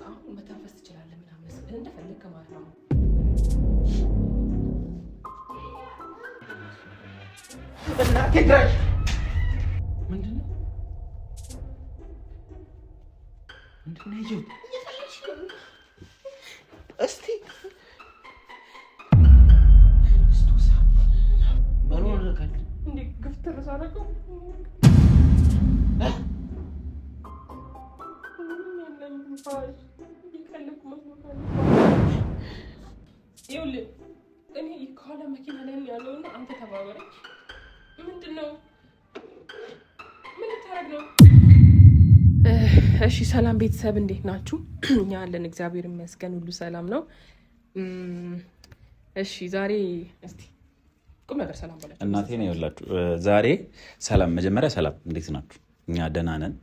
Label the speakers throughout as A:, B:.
A: አሁን መተንፈስ ትችላለህ ምናምን እንደፈለግህ ማለት ነው።
B: በእናትህ ድረሽ።
A: ምንድን ነው ይዤው
B: እስቲ
A: ግፍትር ሳደርገው ይኸውልህ እኔ ከኋላ መኪና ላይ ያለውና አንተ ተባበረኝ። ምንድን ነው? ምን ልታረግ ነው? እሺ ሰላም ቤተሰብ እንዴት ናችሁ? እኛ አለን እግዚአብሔር ይመስገን ሁሉ ሰላም ነው። እሺ ዛሬ እስቲ ቁም ነገር ሰላም በላችሁ።
C: እናቴ ነው ያላችሁ ዛሬ ሰላም። መጀመሪያ ሰላም እንዴት ናችሁ? እኛ ደህና ነን።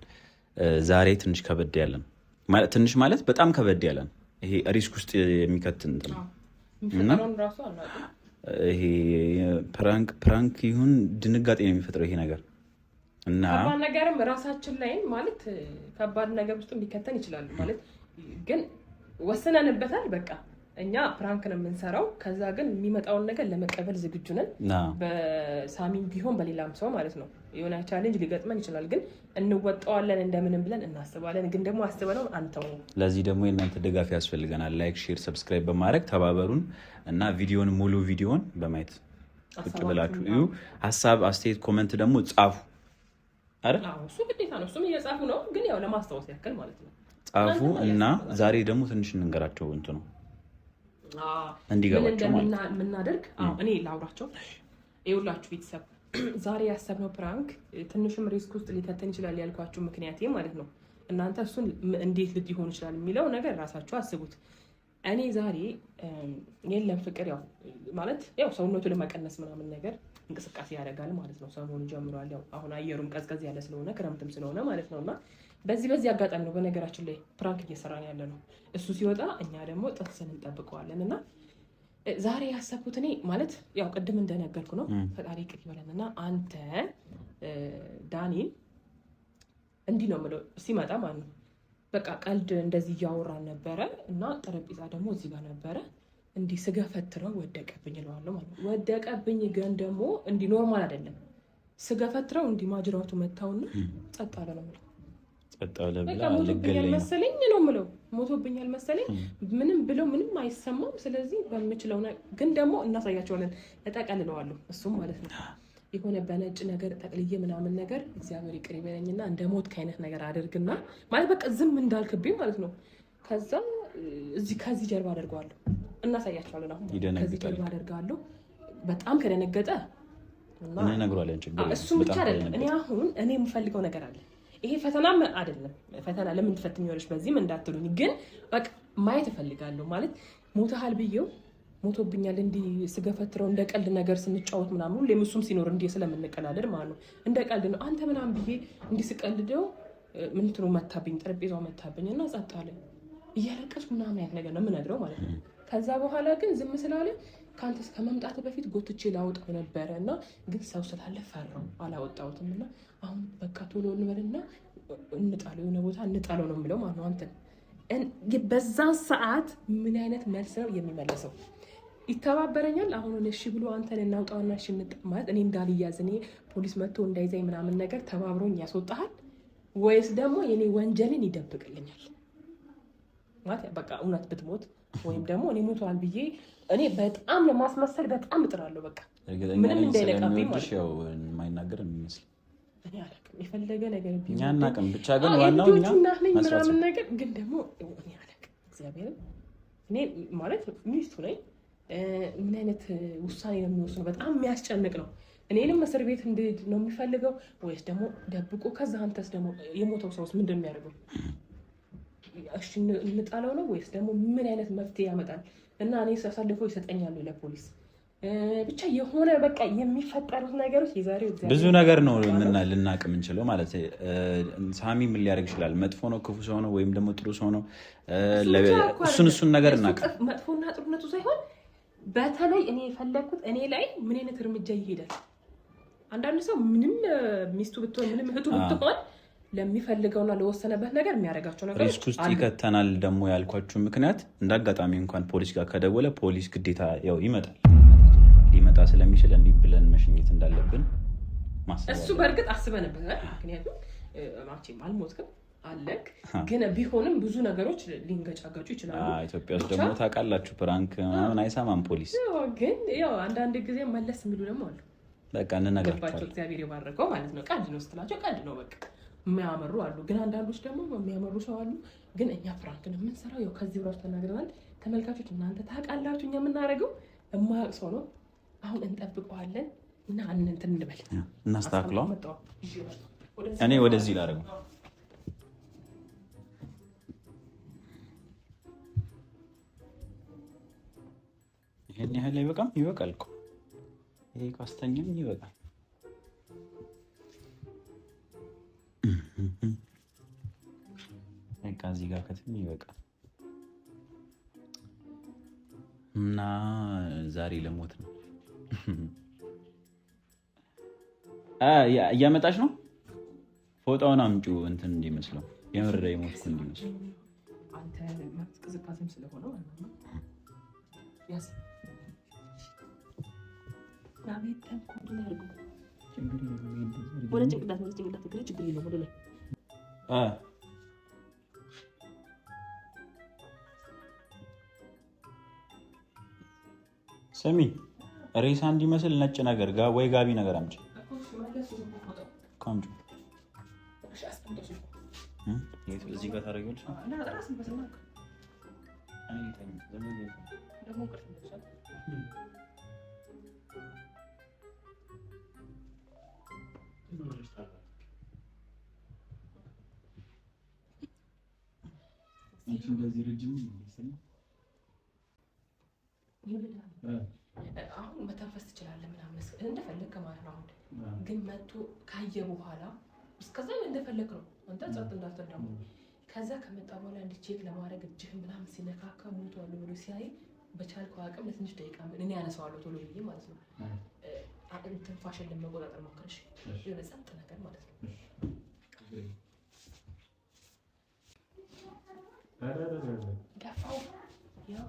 C: ዛሬ ትንሽ ከበድ ያለን ማለት ትንሽ ማለት በጣም ከበድ ያለን ይሄ ሪስክ ውስጥ የሚከት እንትን ነው እና ይሄ ፕራንክ ይሁን ድንጋጤ ነው የሚፈጥረው ይሄ ነገር እና
A: ከባድ ነገርም ራሳችን ላይ ማለት ከባድ ነገር ውስጥ ሊከተን ይችላል ማለት ግን ወስነንበታል። በቃ እኛ ፕራንክ ነው የምንሰራው። ከዛ ግን የሚመጣውን ነገር ለመቀበል ዝግጁ ነን። በሳሚም ቢሆን በሌላም ሰው ማለት ነው የሆነ ቻሌንጅ ሊገጥመን ይችላል፣ ግን እንወጣዋለን እንደምንም ብለን እናስባለን። ግን ደግሞ አስበነው አንተው
C: ለዚህ ደግሞ የእናንተ ድጋፍ ያስፈልገናል። ላይክ፣ ሼር፣ ሰብስክራይብ በማድረግ ተባበሩን እና ቪዲዮን ሙሉ ቪዲዮን በማየት ቁጭ ብላችሁ እዩ። ሀሳብ አስተያየት፣ ኮመንት ደግሞ ጻፉ አይደል?
A: እሱ ግዴታ ነው። እሱም እየጻፉ ነው፣ ግን ያው ለማስታወስ ያክል ማለት ነው
C: ጻፉ። እና ዛሬ ደግሞ ትንሽ እንንገራቸው እንት ነው እንዲገባቸው ማለት ነው
A: የምናደርግ። እኔ ላውራቸው። ይኸውላችሁ ቤተሰብ ዛሬ ያሰብነው ፕራንክ ትንሽም ሪስክ ውስጥ ሊከተን ይችላል ያልኳችሁ ምክንያቴ ማለት ነው። እናንተ እሱን እንዴት ሊሆን ይችላል የሚለው ነገር ራሳችሁ አስቡት። እኔ ዛሬ የለም ፍቅር ያው ማለት ያው ሰውነቱ ለመቀነስ ምናምን ነገር እንቅስቃሴ ያደርጋል ማለት ነው። ሰሞኑን ጀምሯል። ያው አሁን አየሩም ቀዝቀዝ ያለ ስለሆነ ክረምትም ስለሆነ ማለት ነውና በዚህ አጋጣሚ ነው በነገራችን ላይ ፕራንክ እየሰራን ያለ ነው። እሱ ሲወጣ እኛ ደግሞ ጥርስን እንጠብቀዋለን እና ዛሬ ያሰብኩት እኔ ማለት ያው ቅድም እንደነገርኩ ነው። ፈጣሪ ይቅር ይበለን እና አንተ ዳኒን እንዲህ ነው የምለው ሲመጣ ማለት ነው በቃ ቀልድ እንደዚህ እያወራን ነበረ እና ጠረጴዛ ደግሞ እዚህ ጋር ነበረ። እንዲህ ስገፈትረው ወደቀብኝ እለዋለሁ ማለት ነው። ወደቀብኝ ግን ደግሞ እንዲህ ኖርማል አይደለም። ስገፈትረው እንዲህ ማጅራቱ መታውና ጸጥ አለ ነው የምለው። ሞቶብኛል መሰለኝ ነው የምለው። ሞቶብኛል መሰለኝ ምንም ብለው ምንም አይሰማም። ስለዚህ በምችለው ግን ደግሞ እናሳያቸዋለን። እጠቀልለዋለሁ እሱም ማለት ነው የሆነ በነጭ ነገር ጠቅልዬ ምናምን ነገር እግዚአብሔር ይቅር ይበለኝና እንደ ሞት ከአይነት ነገር አደርግና ማለት በቃ ዝም እንዳልክብኝ ማለት ነው። ከዛ ከዚህ ጀርባ አደርገዋለሁ። እናሳያቸዋለን። አሁን ከዚህ ጀርባ አደርጋለሁ። በጣም ከደነገጠ እሱም ብቻ አይደለም እኔ የምፈልገው ነገር አለ። ይሄ ፈተና አይደለም። ፈተና ለምን ትፈትኛለሽ በዚህም እንዳትሉኝ፣ ግን በቃ ማየት እፈልጋለሁ። ማለት ሞተሃል ብዬው ሞቶብኛል እንዲህ ስገፈትረው እንደ ቀልድ ነገር ስንጫወት ምናምን ሁሌም እሱም ሲኖር እንዲህ ስለምንቀላለድ ማለት ነው እንደ ቀልድ ነው አንተ ምናምን ብዬ እንዲህ ስቀልደው ምንትኑ መታብኝ፣ ጠረጴዛው መታብኝ እና ጸጥ አለ። እያለቀስኩ ምናምን አይነት ነገር ነው የምነግረው ማለት ነው። ከዛ በኋላ ግን ዝም ስላለ ከአንተ ከመምጣት በፊት ጎትቼ ላወጣው ነበረ እና ግን ሰው ስላለ ፈራው አላወጣሁትም። እና አሁን በቃ ቶሎ እንበልና እንጣለው የሆነ ቦታ እንጣለው ነው የምለው ማለት ነው። አንተን በዛ ሰዓት ምን አይነት መልስ ነው የሚመለሰው? ይተባበረኛል? አሁን እሺ ብሎ አንተን እናውጣውና እሺ ማለት እኔ እንዳልያዝ እኔ ፖሊስ መጥቶ እንዳይዘኝ ምናምን ነገር ተባብሮኝ ያስወጣሃል ወይስ ደግሞ የኔ ወንጀልን ይደብቅልኛል? ማለት በቃ እውነት ብትሞት ወይም ደግሞ እኔ ሞቷል ብዬ እኔ በጣም ለማስመሰል በጣም እጥራለሁ። በቃ ምንም እንዳይነቃብኝ ማለት ነው።
C: የማይናገር የሚመስል
A: እኔ አላውቅም። የፈለገ ነገር ቢሆን
C: እኛ አናውቅም። ብቻ ግን ዋናው እኛ
A: ምናምን ነገር ግን ደግሞ እኔ አላውቅም። እግዚአብሔር እኔ ማለት ሚስቱ ነኝ። ምን አይነት ውሳኔ ነው የሚወስነው? በጣም የሚያስጨንቅ ነው። እኔንም እስር ቤት እንድሄድ ነው የሚፈልገው ወይስ ደግሞ ደብቆ ከዛ አንተስ ደግሞ የሞተው ሰውስ ምንድን ነው የሚያደርገው? እሺ እንጣለው ነው ወይስ ደግሞ ምን አይነት መፍትሄ ያመጣል? እና እኔ አሳልፎ ይሰጠኛል ለፖሊስ? ብቻ የሆነ በቃ የሚፈጠሩት ነገሮች የዛሬው
C: ብዙ ነገር ነው ልናቅ የምንችለው ማለት ሳሚ ምን ሊያደርግ ይችላል? መጥፎ ነው፣ ክፉ ሰው ነው፣ ወይም ደግሞ ጥሩ ሰው ነው? እሱን ነገር እናቅ።
A: መጥፎና ጥሩነቱ ሳይሆን በተለይ እኔ የፈለግኩት እኔ ላይ ምን አይነት እርምጃ ይሄዳል አንዳንድ ሰው ምንም ሚስቱ ብትሆን ምንም እህቱ ብትሆን ለሚፈልገውና ለወሰነበት ነገር የሚያደርጋቸው ነገር
C: ሪስክ ውስጥ ይከተናል። ደግሞ ያልኳችሁ ምክንያት እንዳጋጣሚ እንኳን ፖሊስ ጋር ከደወለ ፖሊስ ግዴታ ያው ይመጣል። ሊመጣ ስለሚችል እንዲህ ብለን መሽኘት እንዳለብን ማሰብ
A: እሱ በእርግጥ አስበንበታል። ምክንያቱም ማቼም አልሞትክም አለክ፣ ግን ቢሆንም ብዙ ነገሮች ሊንገጫገጩ ይችላሉ።
C: ኢትዮጵያ ውስጥ ደግሞ ታውቃላችሁ ፕራንክ ምናምን አይሰማም ፖሊስ።
A: ግን ያው አንዳንድ ጊዜ መለስ የሚሉ ደግሞ አሉ።
C: በቃ እንነግራቸዋለን።
A: እግዚአብሔር የባረከው ማለት ነው። ቀልድ ነው ስትላቸው ቀልድ ነው በቃ የሚያመሩ አሉ። ግን አንዳንዶች ደግሞ የሚያመሩ ሰው አሉ። ግን እኛ ፍራንክ ነው የምንሰራው። ያው ከዚህ ብራችሁ ተናግረናል። ተመልካቾች እናንተ ታውቃላችሁ እኛ የምናደርገው የማያውቅ ሰው ነው። አሁን እንጠብቀዋለን እና እንትን እንበል
C: እናስተካክለው። እኔ ወደዚህ ላደርገው ይሄን ያህል አይበቃም? ይበቃል እኮ ይሄ ካስተኛም ይበቃል። በቃ እዚህ ጋር ከትም ይበቃል። እና ዛሬ ለሞት ነው። እያመጣች ነው። ፎጣውን አምጪው እንትን እንዲመስለው የምር የሞትኩ እንዲመስለው
A: አንተ ቅዝቃዜም ስለሆነ ማለት ነው። ያስ አቤት ተንኮል ያርጉ ወደ ጭንቅላት እግሬ ችግር የለውም። ወደ ላይ
C: ስሚ፣ ሬሳ እንዲመስል ነጭ ነገር ወይ ጋቢ ነገር አምጪ። እዚህ ጋር ታደርጊዋለሽ።
A: አሁን መተንፈስ ትችላለህ ምናምን እንደፈለክ ማለት ነው። አሁን ግን መጥቶ ካየ በኋላ እስከዛ እንደፈለክ ነው አንተ ጸጥ እንዳትል ደግሞ ከዛ ከመጣ በኋላ እንዲቼክ ለማድረግ እጅህን ምናምን ሲነካካ ሞቷል ብሎ ሲያይ በቻልከው አቅም ለትንሽ ደቂቃ እኔ ያነሳዋለሁ ቶሎ ብዬ ማለት ነው። ትንፋሽን ለመቆጣጠር ሞክረሽ የሆነ ጸጥ ነገር ማለት ነው። ገፋው ያው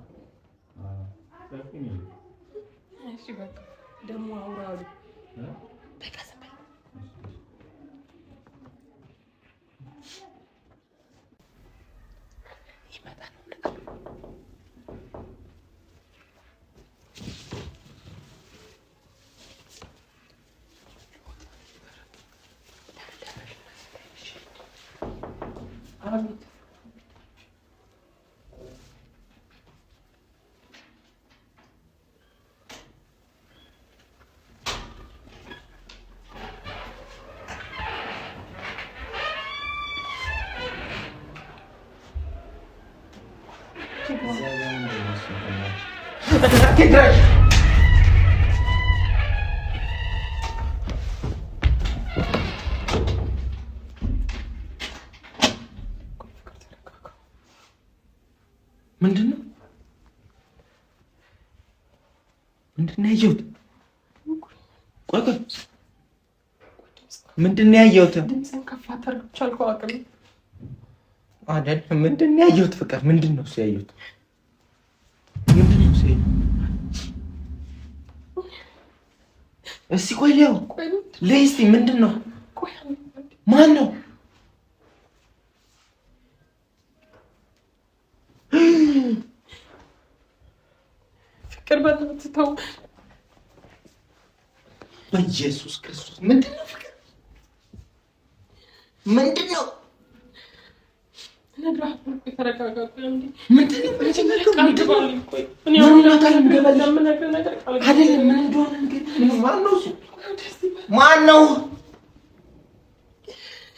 A: እሺ በቃ ደግሞ አውራሉ በቃ ሰማይ ይመጣል። አቤት
B: ምንድነው ያየሁት? ቆይ ምንድነው ያየሁት?
A: ድምፅህን ከፍ አታድርግ ቻልከው አቅም
B: አይደል? ምንድነው ያየሁት? ፍቅር ምንድነው እሱ ያየሁት? ምንድነው እሱ ያየሁት? እስኪ ቆይ ሊያው ለይስቲ ምንድነው? ማን ነው? ፍቅር በእናትህ ተው። በኢየሱስ ክርስቶስ ምንድነው? ፍቅር ምንድነው?
A: እነግርሃለሁ። ተረጋጋ።
B: ምንድነው? አይደለም ምን እንደሆነ ማን ነው እሱ? ማን ነው?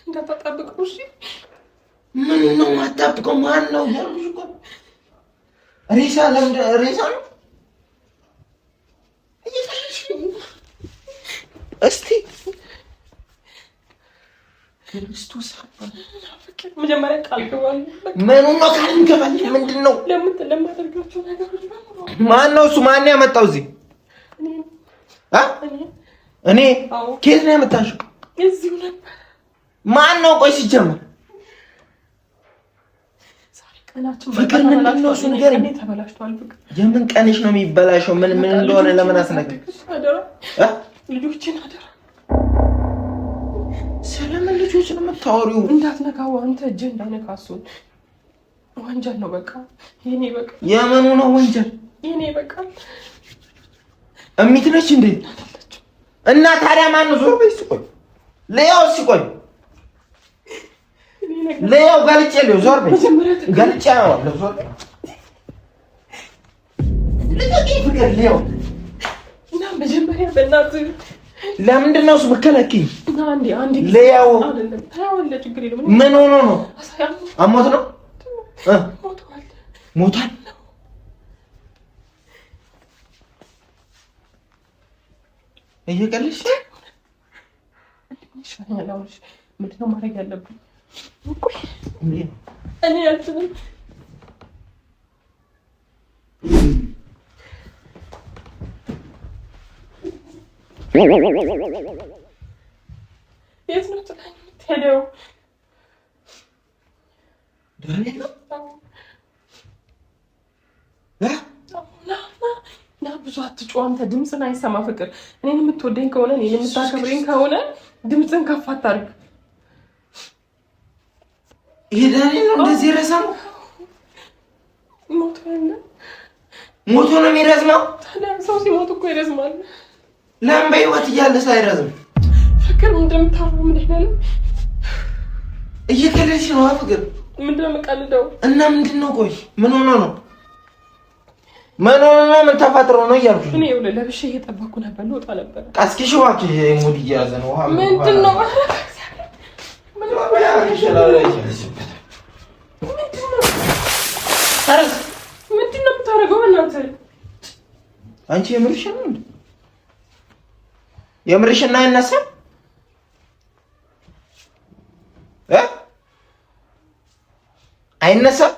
A: እንዳታጣብቀው እሺ።
B: ምን ነው የማታብቀው? ማን ነው ያልኩሽ እኮ ሬሳ ሬሳ ነው። እስቲ ክርስቶስ
A: መጀመሪያ ቃል ገባል።
B: ምኑን ነው ቃል ገባል? ምንድነው
A: ለማደርጋቸው ነገሮች
B: ማን ነው እሱ? ማን ያመጣው እዚህ? እኔ ከየት ነው ያመጣሽው?
A: እዚሁ ነበር።
B: ማን ነው? ቆይ ሲጀምር ፍቅር ምንድን ነው? እሱ ንገረኝ። የምን ቀንሽ ነው የሚበላሸው? ምን እንደሆነ ለምን አስነግረኝ።
A: ልጆችን አደራ።
B: ስለምን ልጆች ነው የምታወሪው?
A: እንዳትነካው አንተ እጅ እንዳይነካ እሱን። ወንጀል ነው በቃ። የኔ በቃ
B: የምኑ ነው ወንጀል?
A: የኔ በቃ
B: እሚት ነች እንዴ? እና ታዲያ ማን ነው? ዞር በይ። ቆይ ለያው ሲቆይ ለያው ገልጬ ለያው ዞር በይ። ገልጬ ነው ዞር በይ። ፍቅር ለያው
A: እና መጀመሪያ በእናትህ
B: ለምንድን ነው እሱ ብከለኪኝ?
A: አንዴ
B: ለያው
A: አይደለም ታውለ ችግር የለም።
B: ምን ሆኖ ነው? አሞት ነው? ሞቷል። እየቀለድሽ
A: ምንድን ነው ማድረግ ያለብኝ? እኔ አልችልም። የት ነው ጥላኝ የምትሄደው? ና ብዙ አትጮህ አንተ። ድምፅን አይሰማ ፍቅር። እኔን የምትወደኝ ከሆነ እኔን የምታከብረኝ ከሆነ ድምፅን ከፍ አታድርግ።
B: ይሄ ዳንኤል ነው እንደዚህ ረሳም? ሞቶ ነው የሚረዝመው?
A: ታዲያ ሰው ሲሞት እኮ ይረዝማል።
B: ለምን በህይወት እያለ ሳይረዝም?
A: ፍቅር እንደምታወራው ምን ይላል?
B: እየቀለድሽ ነው ፍቅር።
A: ምንድን ነው የምቀልደው?
B: እና ምንድን ነው? ቆይ ምን ሆኖ ነው? ምን ተፈጥሮ ነው እያልኩሽ?
A: እኔ ይኸውልህ ለብሼ እየጠበኩ ነበር፣ ልወጣ ነበር።
B: ቀስቂሽ እባክሽ። ሙድ እየያዘ ነው።
A: ምንድን ነው? ምንድን ነው የምታደርገው? እናትህ
B: አንቺ የምርሽን ነው? የምርሽን አይነሳም? አይነሳም?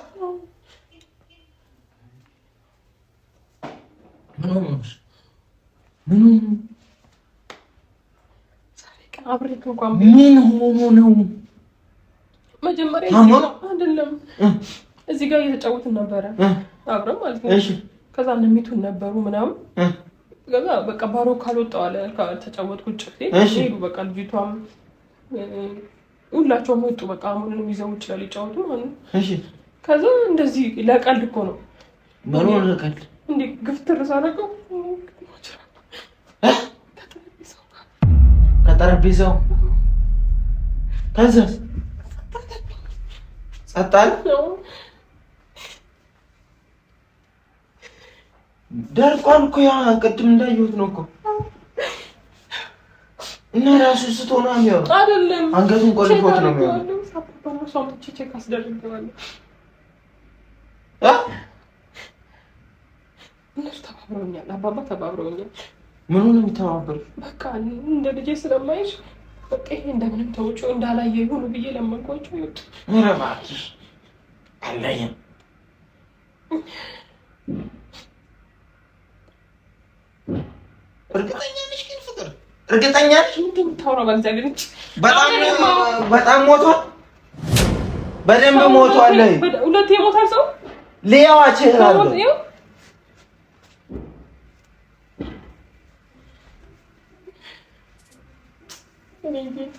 B: ምን ሆኖ ነው?
A: መጀመሪያ አይደለም እዚህ ጋር እየተጫወትን ነበረ አብረን ማለት ነው። ከዛ እነሚቱን ነበሩ ምናምን። ከዛ በቃ ባሮ ካልወጣው አለ ተጫወትኩ ጭፍቴ ሄዱ። በቃ ልጅቷም ሁላቸውም ወጡ። በቃ አሁንም ይዘው ውጭ ላይ ሊጫወቱ ማለት ነው። ከዛ እንደዚህ ለቀልድ እኮ ነው።
B: ምን ሆነ ለቀልድ?
A: እንዴ ግፍትር ሳደርገው
B: ከጠረጴዛው ከዛስ ጸጥ አለ። ደርቋል እኮ ያ ቅድም እንዳየሁት ነው እኮ። እና ራሱ ስትሆና የሚያወራ
A: አይደለም።
B: አንገቱን ቆልፎት ነው የሚያወራ።
A: ቼክ አስደርገዋለሁ። እነሱ ተባብረውኛል። አባባ ተባብረውኛል።
B: ምኑ ነው የሚተባበሩ?
A: በቃ እንደ ልጄ ስለማይሽ በቃ ይሄ እንደምንም ተውጪው እንዳላየ ይሁን ብዬ ለመንኳቸው። ይወጡ
B: እባክሽ አለኝም። እርግጠኛ ነሽ ግን ፍቅር? እርግጠኛ ነሽ?
A: ምንድን የምታወራው? በእግዚአብሔር እንጂ
B: በጣም ሞቷል። በደንብ ሞቷል።
A: ሁለቴ ሞታል ሰው
B: ሊያዋች ይላል።
A: እኔ ጌታ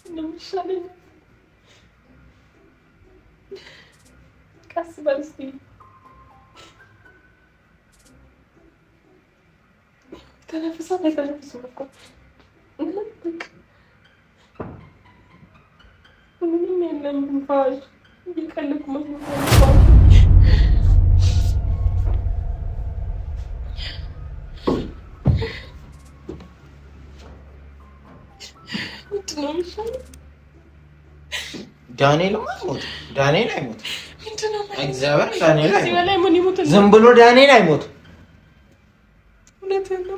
A: እንደምሻለኝ ቀስ በል እስኪ። ተነፍሳ ተነፍሱ እኮ ምንም የለም። ንፋሽ እየቀለድኩ መስሎኝ
B: ዳንኤል አይሞት። ዳንኤል አይሞት።
A: ምንድነው?
B: እግዚአብሔር ዳንኤል አይሞት።
A: ሲበላይ ምን ይሞት?
B: ዝም ብሎ ዳንኤል አይሞት።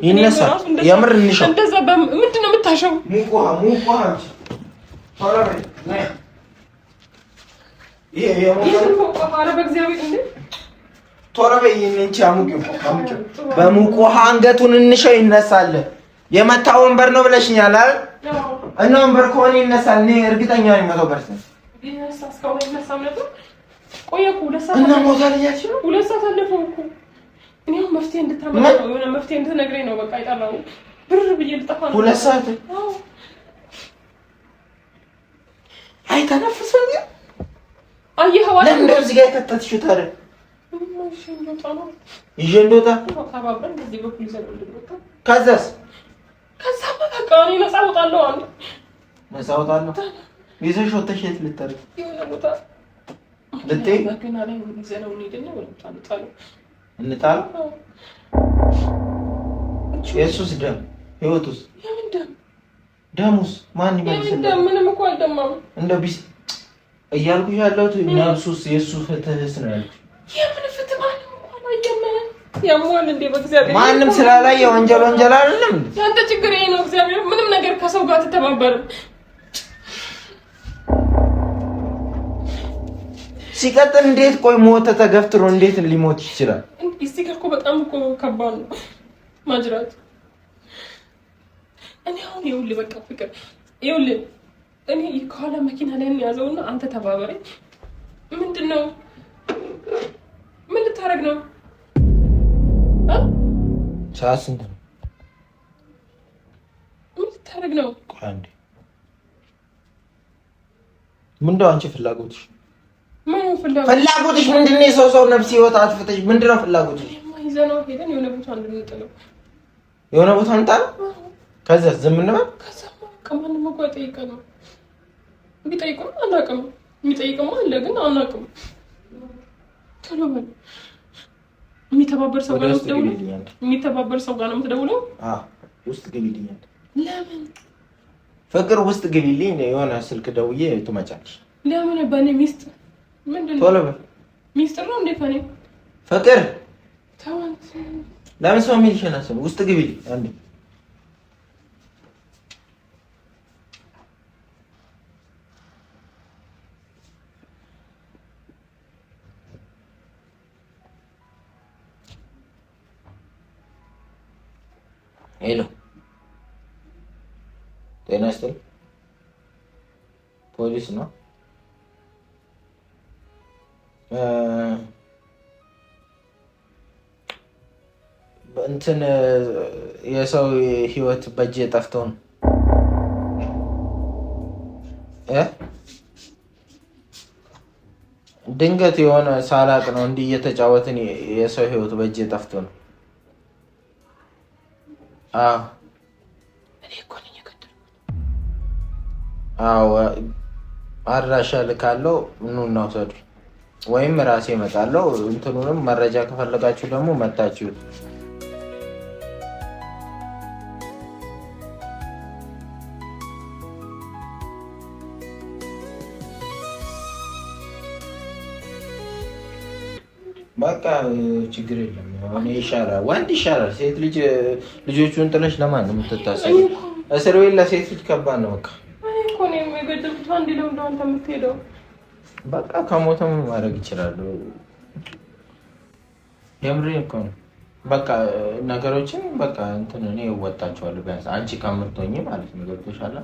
B: ይነሳል። የምር እንሻው።
A: እንደዛ ምንድነው የምታሸው?
B: ሙቋ አንቺ ታረበይ ነይ። ይሄ በእግዚአብሔር እንዴ ቶሎ በይ እንቺ አሙቂው በሙቅ ውሃ አንገቱን እንሸው ይነሳል። የመታ ወንበር ነው ብለሽኛል አይደል? እና ወንበር ከሆነ ይነሳል። እኔ እርግጠኛ ነኝ 100%። እና ሞታል እያልሽ ነው?
A: 2 ሰዓት አለፈው እኮ። እኔ መፍትሄ እንድታመጣ ነው የሆነ መፍትሄ እንድትነግረኝ ነው። በቃ አይጣላው ብር ብዬ ልጠፋ ነው።
B: 2 ሰዓት አይ ተነፍሰኝ።
A: አየኸው አይደል?
B: ለምን እዚህ ጋር ከተትሽው ታዲያ? ይዤ እንደወጣ
A: ተባብረን በዚህ በኩል ይዘልልኝ።
B: ከዛስ?
A: ከዛ በቃ እኔ ነፃ እወጣለሁ። አንተ
B: ነፃ እወጣለሁ። ይዘሽ ወጥተሽ የት ልትጠርቂ?
A: የሆነ ቦታ
B: ልትይ?
A: መኪና ላይ ይዘነው እንሂድና
B: እንጣለው። የሱስ ደም ህይወቱስ?
A: የምን ደም?
B: ደሙስ ማን ይመልስልኝ?
A: ደም ምንም እኮ አልደማም።
B: እንደ ቢስ እያልኩሽ ያለሁት ነፍሱስ የሱ ፍትህስ ነው ያልኩሽ።
A: የምን ፍትህ? ማንም እንኳን አየመን ያሟል እንዴ? በእግዚአብሔር
B: ማንም ስላላየ ወንጀል አይደለም እንዴ?
A: ያንተ ችግር ይሄ ነው። እግዚአብሔር ምንም ነገር ከሰው ጋር ተተባበረ።
B: ሲቀጥል እንዴት ቆይ ሞተ ተገፍትሮ እንዴት ሊሞት ይችላል?
A: እዚህ ጋር እኮ በጣም እኮ ከባድ ነው ማጅራት። እኔ አሁን ይኸውልህ በቃ ፍቅር ይኸውልህ እኔ ከኋላ መኪና ላይ እንያዘውና አንተ ተባበረኝ። ምንድን ነው? ምን ልታረግ ነው?
B: ሰዓት ስንት ነው?
A: ምን ልታረግ ነው?
B: ቆይ አንዴ ምንድን ነው አንቺ ፍላጎትሽ?
A: ምን
B: ፍላጎትሽ ምንድን ነው? የሰው ነፍስ ህይወት አጥፍተሽ ምንድን ነው ፍላጎትሽ?
A: ይዘነው ሄደን የሆነ ቦታ እንድንጥለው።
B: የሆነ ቦታ እንጣለው? ከዛ ዝም እንበል?
A: ከዛ ከማንም እኮ አይጠይቀንም። ቢጠይቁም አናውቅም። የሚጠይቅም አለ ግን አናውቅም። ቶሎ በል። የሚተባበር ሰው ጋር ነው የምትደውለው? የሚተባበር ሰው ጋር ነው የምትደውለው?
B: አዎ ውስጥ ግቢልኝ።
A: ለምን
B: ፍቅር ውስጥ ግቢልኝ። የሆነ ስልክ ደውዬ ትመጫለሽ።
A: ለምን? በእኔ ሚስት ምንድን ነው?
B: ቶሎ በል።
A: ሚስጥር ነው እንዴ? ከእኔ
B: ፍቅር
A: ተዋት።
B: ለምን ሰው የሚልሽን አስብ። ውስጥ ግቢልኝ አንዴ። ሄሎ ጤና ይስጥልኝ። ፖሊስ ነው? እንትን የሰው ህይወት በእጄ ጠፍቶ ነው። ድንገት የሆነ ሳላቅ ነው እንዲህ እየተጫወትን የሰው ህይወት በእጄ ጠፍቶ ነው። አዎ አድራሻ ልካለው። ኑና ውሰዱ ወይም ራሴ እመጣለሁ። እንትኑንም መረጃ ከፈለጋችሁ ደግሞ መጣችሁ። በቃ ችግር የለም። እኔ ይሻላል፣ ወንድ ይሻላል። ሴት ልጅ ልጆቹን ጥለሽ ለማን ነው የምትታሰሩ? እስር ቤት ለሴት ልጅ ከባድ ነው። በቃ
A: እኮ ነው የገደልኩት። አንዴ ነው አንተ የምትሄደው።
B: በቃ ከሞተም ማድረግ ይችላል። የምሬን እኮ ነው። በቃ ነገሮችን በቃ እንትን እኔ እወጣቸዋለሁ። ቢያንስ አንቺ ከምትሆኚ ማለት ነው። ገብቶሻል?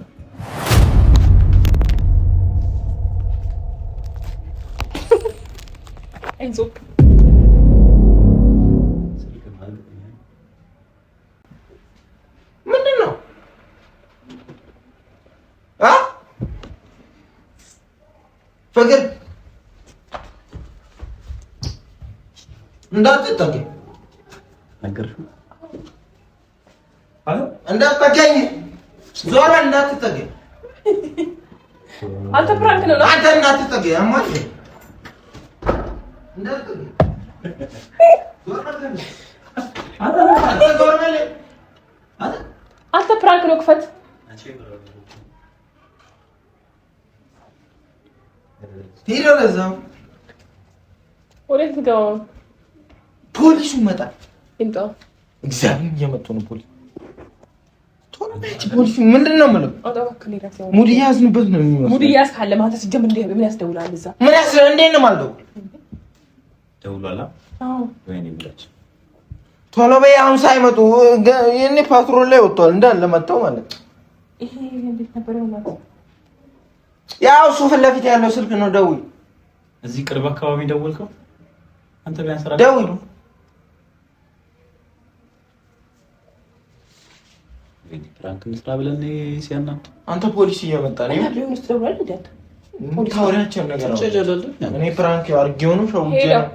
A: አይዞህ
B: ምንድን ነው ፍቅር? እንዳትጠጊ እንዳትጠጊኝ፣ ዞር በል እንዳትጠጊ።
A: አንተ ፕራንክ ነው።
B: አንተ እንዳትጠጊ አማኝ እንዳትጠጊ።
A: አንተ ፕራንክ ነው። ክፈት።
B: ሄዶ ለዛው
A: ወዴት ልገባ?
B: ፖሊሱ ይመጣል።
A: እንጣ
B: እግዚአብሔር እየመጡ ነው። ፖሊሱ ምንድን ነው የምለው? ሙድ እያዝንበት ነው የሚመስለው።
A: ሙድ እያዝ ካለ ማታ ሲጀምር ምን ያስደውላል? እዛ
B: ምን ያስደውላል? እንዴት ነው የማልደውል?
C: ደውሏላ?
A: አዎ
C: ወይኔ ብላች
B: ቶሎ በይ አሁን ሳይመጡ የኔ ፓትሮል ላይ ወጥቷል እንዳለ መጣው ማለት
A: ይሄ እንዴት ነበር ማለት
B: ያው እሱ ፊት ለፊት ያለው ስልክ ነው ደውይ
C: እዚህ ቅርብ አካባቢ ደወልከው አንተ ቢያንስ ራስ
B: ደውይ
C: ፕራንክ እንስራ ብለን ሲያናት
B: አንተ ፖሊስ እየመጣ ነው
A: ቢሆን ውስጥ ደውላል እንዴት
B: ታውሪያቸው ነገር ነው እኔ ፕራንክ አድርጌው ነው ሸውጄ ነው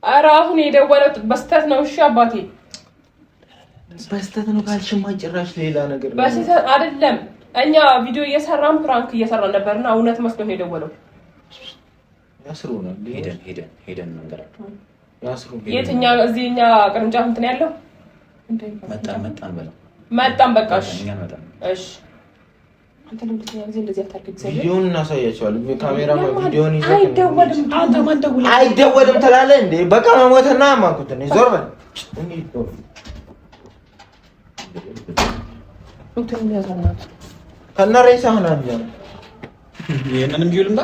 A: ኧረ አሁን የደወለው በስተት ነው እሺ አባቴ
B: በስተት ነው ካልሽማ ጭራሽ ሌላ ነገር ነው
A: በስተት አይደለም እኛ ቪዲዮ እየሰራን ፕራንክ እየሰራን ነበርና እውነት መስሎ ነው የደወለው
B: ያስሩናል
C: ሄደን መንገራቸው
B: ያስሩናል
A: የትኛው እዚህኛ ቅርንጫፍ እንትን ያለው
C: መጣን በለው
A: መጣን በቃ እሺ
C: አንተ
A: ለሁለተኛ ጊዜ እንደዚህ አታርግ
B: ቪዲዮውን እናሳያቸዋለን ካሜራ ቪዲዮውን ይዘህ
A: አይደወልም አንተ ማን ደውል
B: አይደወልም ትላለህ እንዴ በቃ መሞትና ማንኩት ነው ዞር በል
A: ዶክተር ያዛናት
B: ከነሬሳ ሆነ አንተ
C: ይሄንንም ቢውልምባ